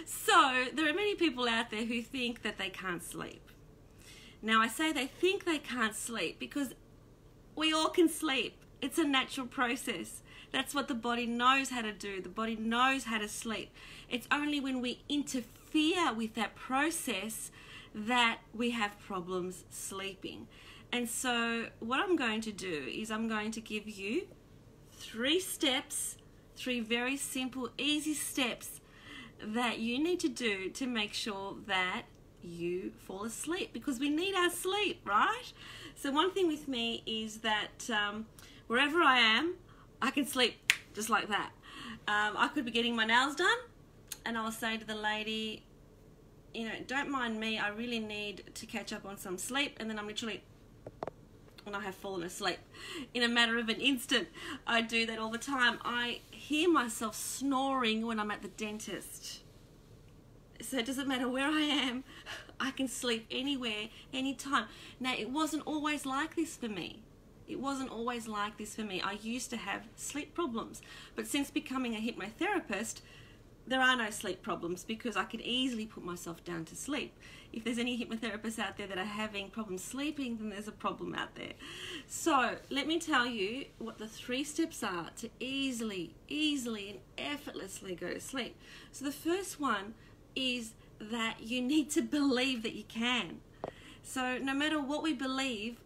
So there are many people out there who think that they can't sleep. Now I say they think they can't sleep because we all can sleep. It's a natural process. That's what the body knows how to do. The body knows how to sleep. It's only when we interfere with that process that we have problems sleeping. And so what I'm going to do is I'm going to give you 3 steps, 3 very simple, easy steps that you need to do to make sure that you fall asleep, because we need our sleep, right? So one thing with me is that wherever I am, I can sleep just like that. I could be getting my nails done and I'll say to the lady, you know, don't mind me, I really need to catch up on some sleep, and then I'm literally, and I have fallen asleep in a matter of an instant. I do that all the time. I hear myself snoring when I'm at the dentist. So it doesn't matter where I am, I can sleep anywhere, anytime. Now, it wasn't always like this for me. It wasn't always like this for me. I used to have sleep problems. But since becoming a hypnotherapist, there are no sleep problems because I can easily put myself down to sleep. If there's any hypnotherapists out there that are having problems sleeping, then there's a problem out there. So let me tell you what the 3 steps are to easily and effortlessly go to sleep. So the first one is that you need to believe that you can. So no matter what we believe,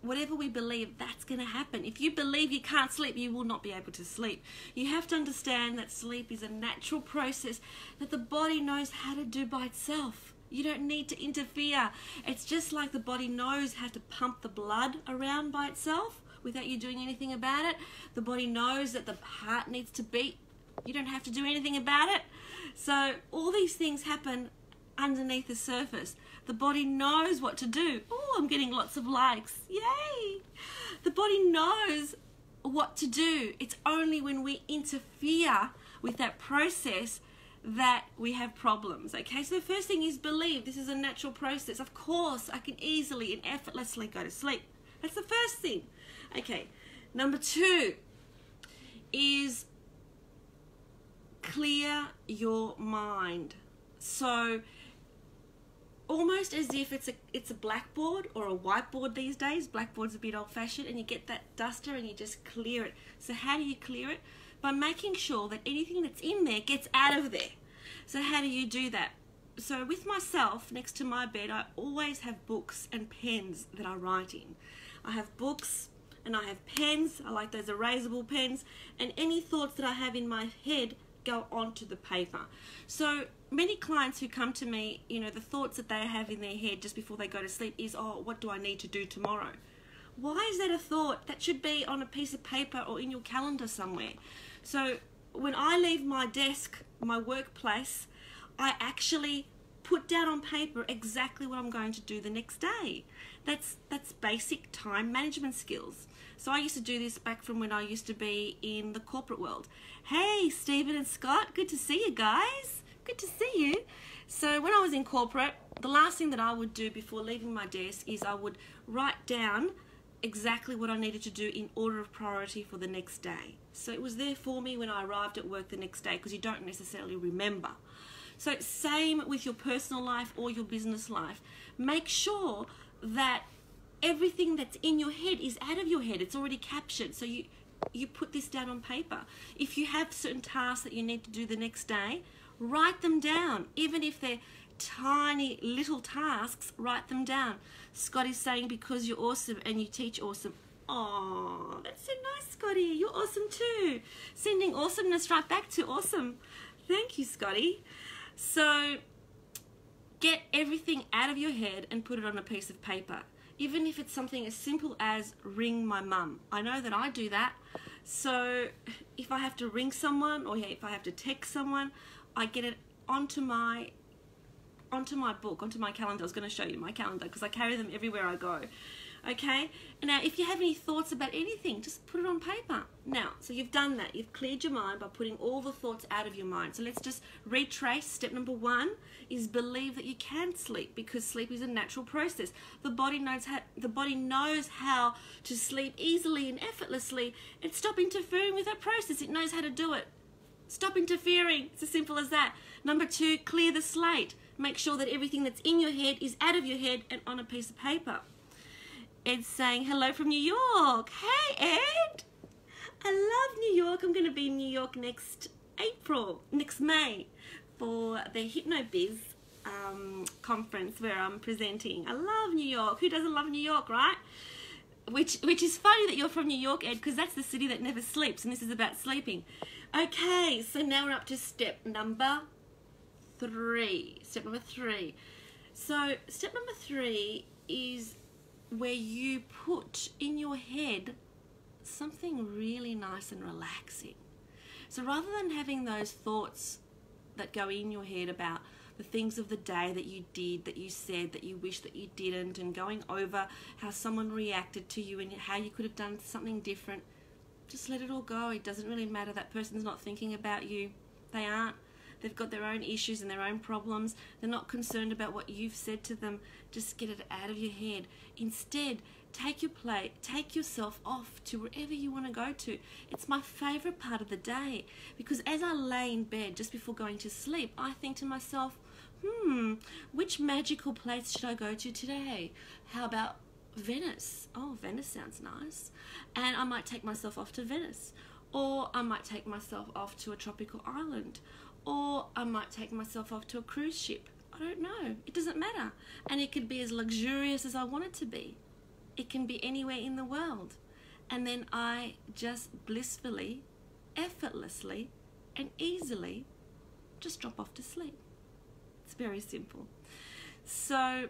whatever we believe, that's going to happen. If you believe you can't sleep, you will not be able to sleep. You have to understand that sleep is a natural process that the body knows how to do by itself. You don't need to interfere. It's just like the body knows how to pump the blood around by itself without you doing anything about it. The body knows that the heart needs to beat. You don't have to do anything about it. So all these things happen underneath the surface. The body knows what to do. Oh, I'm getting lots of likes. Yay! The body knows what to do. It's only when we interfere with that process that we have problems. Okay, so the first thing is believe. This is a natural process. Of course, I can easily and effortlessly go to sleep. That's the first thing. Okay, number 2 is clear your mind. So almost as if it's a blackboard or a whiteboard these days. Blackboard's a bit old-fashioned, and you get that duster and you just clear it. So how do you clear it? By making sure that anything that's in there gets out of there. So how do you do that? So with myself, next to my bed, I always have books and pens that I write in. I have books and I have pens. I like those erasable pens, and any thoughts that I have in my head go onto the paper. So many clients who come to me, you know, the thoughts that they have in their head just before they go to sleep is, oh, what do I need to do tomorrow? Why is that a thought? That should be on a piece of paper or in your calendar somewhere. So when I leave my desk, my workplace, I actually put down on paper exactly what I'm going to do the next day. That's basic time management skills. So I used to do this back from when I used to be in the corporate world. Hey, Stephen and Scott, good to see you guys. Good to see you. So when I was in corporate, the last thing that I would do before leaving my desk is I would write down exactly what I needed to do in order of priority for the next day. So it was there for me when I arrived at work the next day, because you don't necessarily remember. So same with your personal life or your business life. Make sure that everything that's in your head is out of your head. It's already captured. So you put this down on paper. If you have certain tasks that you need to do the next day, write them down. Even if they're tiny little tasks, write them down. Scott is saying, because you're awesome and you teach awesome. Oh, that's so nice, Scotty. You're awesome too. Sending awesomeness right back to awesome. Thank you, Scotty. So get everything out of your head and put it on a piece of paper. Even if it's something as simple as ring my mum. I know that I do that. So if I have to ring someone, or if I have to text someone, I get it onto my book, onto my calendar. I was going to show you my calendar because I carry them everywhere I go. Okay? And now if you have any thoughts about anything, just put it on paper. Now, so you've done that. You've cleared your mind by putting all the thoughts out of your mind. So let's just retrace. Step number 1 is believe that you can sleep, because sleep is a natural process. The body knows how to sleep easily and effortlessly and stop interfering with that process. It knows how to do it. Stop interfering. It's as simple as that. Number 2, clear the slate. Make sure that everything that's in your head is out of your head and on a piece of paper. Ed's saying, hello from New York. Hey, Ed. I love New York. I'm going to be in New York next May, for the HypnoBiz conference where I'm presenting. I love New York. Who doesn't love New York, right? Which is funny that you're from New York, Ed, because that's the city that never sleeps, and this is about sleeping. Okay, so now we're up to step number 3. Step number 3. So step number 3 is where you put in your head something really nice and relaxing. So rather than having those thoughts that go in your head about the things of the day that you did, that you said, that you wish that you didn't, and going over how someone reacted to you and how you could have done something different, just let it all go. It doesn't really matter. That person's not thinking about you. They aren't. They've got their own issues and their own problems. They're not concerned about what you've said to them. Just get it out of your head. Instead, take yourself off to wherever you want to go to. It's my favorite part of the day, because as I lay in bed just before going to sleep, I think to myself, which magical place should I go to today? How about Venice? Oh, Venice sounds nice. And I might take myself off to Venice. Or I might take myself off to a tropical island. Or I might take myself off to a cruise ship. I don't know. It doesn't matter. And it could be as luxurious as I want it to be. It can be anywhere in the world. And then I just blissfully, effortlessly, and easily just drop off to sleep. It's very simple. So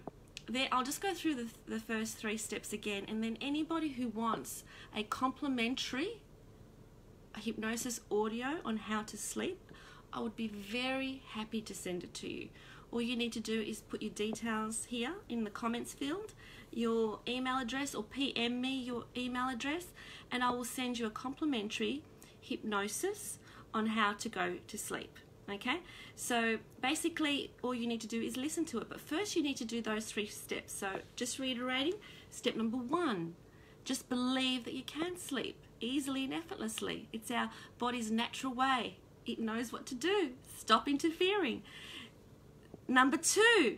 there, I'll just go through the first 3 steps again, and then anybody who wants a complimentary hypnosis audio on how to sleep, I would be very happy to send it to you. All you need to do is put your details here in the comments field, your email address, or PM me your email address, and I will send you a complimentary hypnosis on how to go to sleep. Okay, so basically all you need to do is listen to it, but first you need to do those 3 steps. So just reiterating, step number 1, just believe that you can sleep easily and effortlessly. It's our body's natural way. It knows what to do. Stop interfering. Number 2,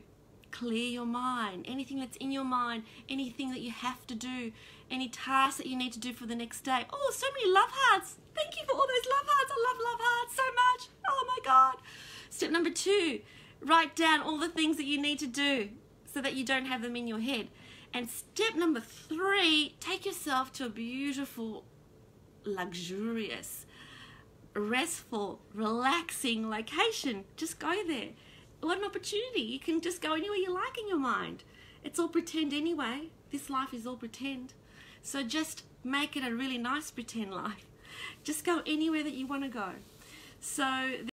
clear your mind. Anything that's in your mind, anything that you have to do, any tasks that you need to do for the next day. Oh, so many love hearts. Thank you for all those love hearts. I love love hearts so much. Oh my God. Step number 2, write down all the things that you need to do so that you don't have them in your head. And step number 3, take yourself to a beautiful, luxurious, restful, relaxing location. Just go there. What an opportunity. You can just go anywhere you like in your mind. It's all pretend anyway. This life is all pretend. So just make it a really nice pretend life. Just go anywhere that you want to go. So